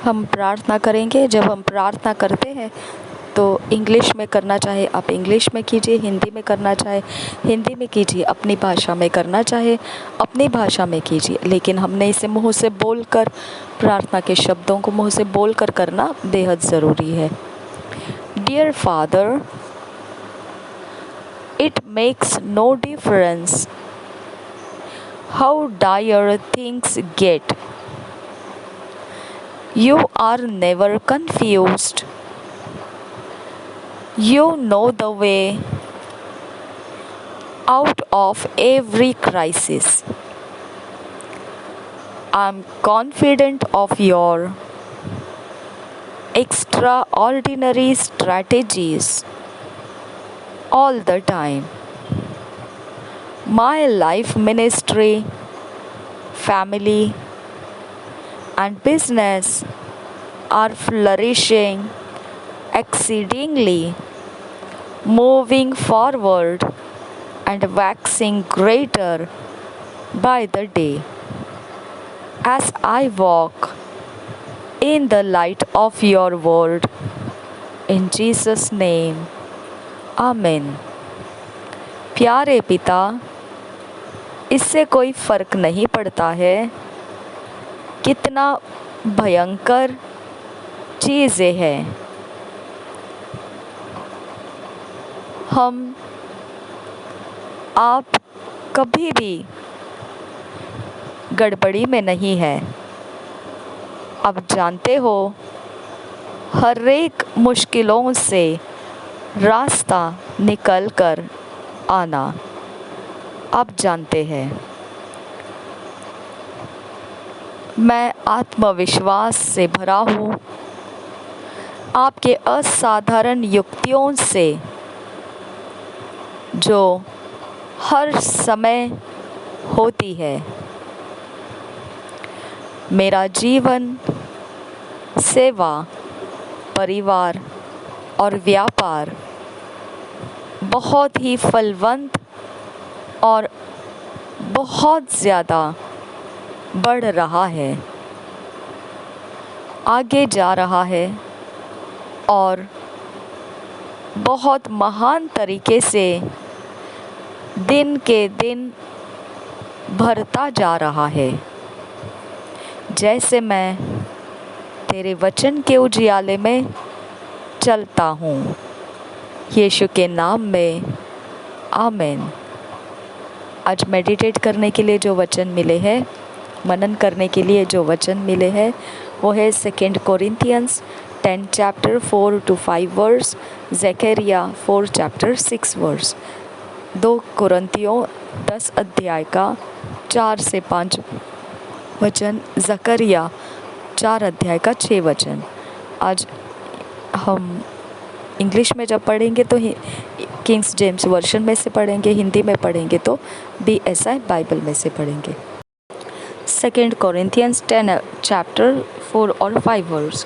हम प्रार्थना करेंगे। जब हम प्रार्थना करते हैं तो इंग्लिश में करना चाहे आप इंग्लिश में कीजिए, हिंदी में करना चाहे हिंदी में कीजिए, अपनी भाषा में करना चाहे अपनी भाषा में कीजिए, लेकिन हमने इसे मुँह से बोलकर, प्रार्थना के शब्दों को मुँह से बोलकर करना बेहद ज़रूरी है। Dear father, it makes no difference how dire things get. You are never confused. You know the way out of every crisis. I'm confident of your extraordinary strategies all the time. My life, ministry, family, and business are flourishing exceedingly, moving forward and waxing greater by the day. As I walk in the light of your word, in Jesus' name, आमीन। प्यारे पिता, इससे कोई फ़र्क नहीं पड़ता है कितना भयंकर चीज़ें हैं, हम आप कभी भी गड़बड़ी में नहीं है। आप जानते हो हर एक मुश्किलों से रास्ता निकल कर आना आप जानते हैं। मैं आत्मविश्वास से भरा हूँ आपके असाधारण युक्तियों से, जो हर समय होती है। मेरा जीवन, सेवा, परिवार और व्यापार बहुत ही फलवंत और बहुत ज़्यादा बढ़ रहा है, आगे जा रहा है और बहुत महान तरीके से दिन के दिन बढ़ता जा रहा है। जैसे मैं तेरे वचन के उजियाले में चलता हूँ, यीशु के नाम में, आमीन। आज मेडिटेट करने के लिए जो वचन मिले हैं, मनन करने के लिए जो वचन मिले हैं, वो है 2 कोरिन्थियंस 10 चैप्टर 4 to 5 वर्स, ज़करिया 4 चैप्टर 6 वर्स। 2 कोरिन्थियों 10 अध्याय का 4 से 5 वचन, ज़करिया 4 अध्याय का 6 वचन। आज हम इंग्लिश में जब पढ़ेंगे तो किंग्स जेम्स वर्शन में से पढ़ेंगे, हिंदी में पढ़ेंगे तो BSI बाइबल में से पढ़ेंगे। 2 Corinthians 10 chapter 4 or 5 verse.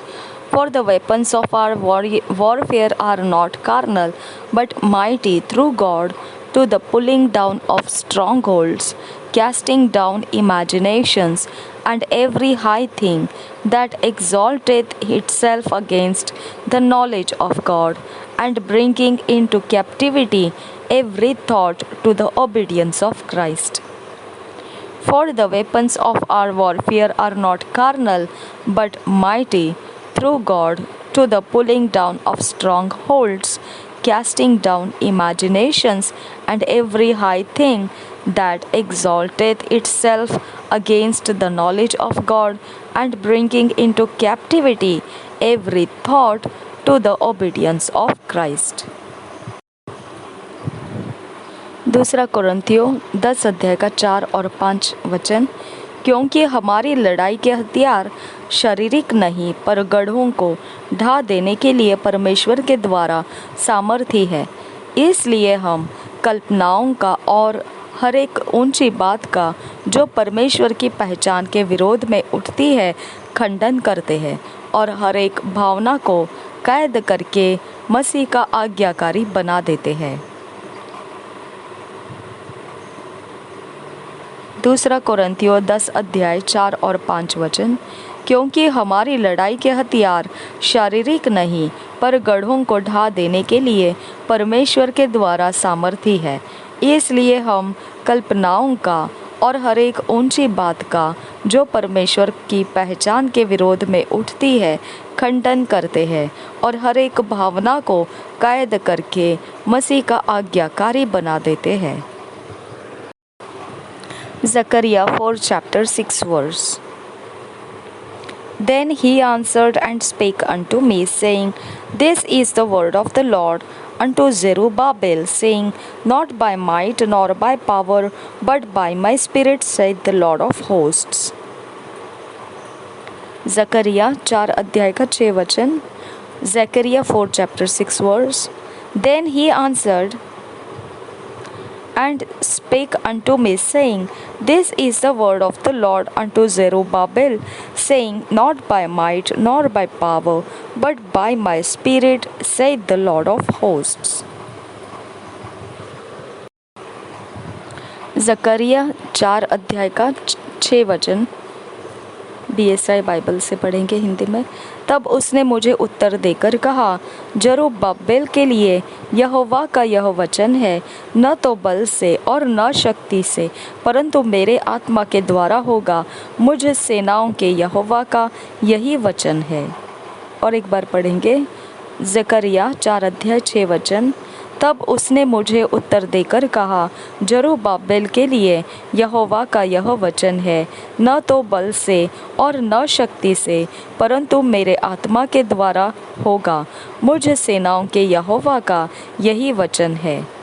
For the weapons of our warfare are not carnal, but mighty through God to the pulling down of strongholds, casting down imaginations and every high thing that exalteth itself against the knowledge of God, and bringing into captivity every thought to the obedience of Christ. For the weapons of our warfare are not carnal, but mighty through God to the pulling down of strongholds, casting down imaginations and every high thing that exalteth itself against the knowledge of God, and bringing into captivity every thought to the obedience of Christ. 2 कोरिन्थियों 10 अध्याय का 4 और 5 वचन। क्योंकि हमारी लड़ाई के हथियार शारीरिक नहीं, पर गढ़ों को ढा देने के लिए परमेश्वर के द्वारा सामर्थी है। इसलिए हम कल्पनाओं का और हर एक ऊंची बात का जो परमेश्वर की पहचान के विरोध में उठती है खंडन करते हैं, और हर एक भावना को कैद करके मसीह का आज्ञाकारी बना देते हैं। 2 कोरिन्थियों 10 अध्याय 4 और 5 वचन। क्योंकि हमारी लड़ाई के हथियार शारीरिक नहीं पर गढ़ों को ढा देने के लिए परमेश्वर के द्वारा सामर्थी है। इसलिए हम कल्पनाओं का और हर एक ऊंची बात का जो परमेश्वर की पहचान के विरोध में उठती है खंडन करते हैं और हर एक भावना को कैद करके मसीह का आज्ञाकारी बना देते हैं। Zechariah 4 chapter 6 verse. Then he answered and spake unto me, saying, This is the word of the Lord unto Zerubbabel, saying, Not by might nor by power, but by my spirit, saith the Lord of hosts. जकरिया 4 अध्याय का 6 वचन। Zechariah 4 chapter 6 verse. Then he answered and spake unto me, saying, This is the word of the Lord unto Zerubbabel, saying, Not by might nor by power, but by my spirit, saith the Lord of hosts. जकरिया 4 अध्याय का 6 वचन BSI Bible से पढ़ेंगे हिंदी में। तब उसने मुझे उत्तर देकर कहा, जरुब्बाबेल के लिए यहोवा का यह वचन है, न तो बल से और न शक्ति से, परंतु मेरे आत्मा के द्वारा होगा। मुझ सेनाओं के यहोवा का यही वचन है। और एक बार पढ़ेंगे जकरिया 4 अध्याय 6 वचन। तब उसने मुझे उत्तर देकर कहा, जरुब्बाबेल के लिए यहोवा का यह वचन है, न तो बल से और न शक्ति से, परंतु मेरे आत्मा के द्वारा होगा। मुझ सेनाओं के यहोवा का यही वचन है।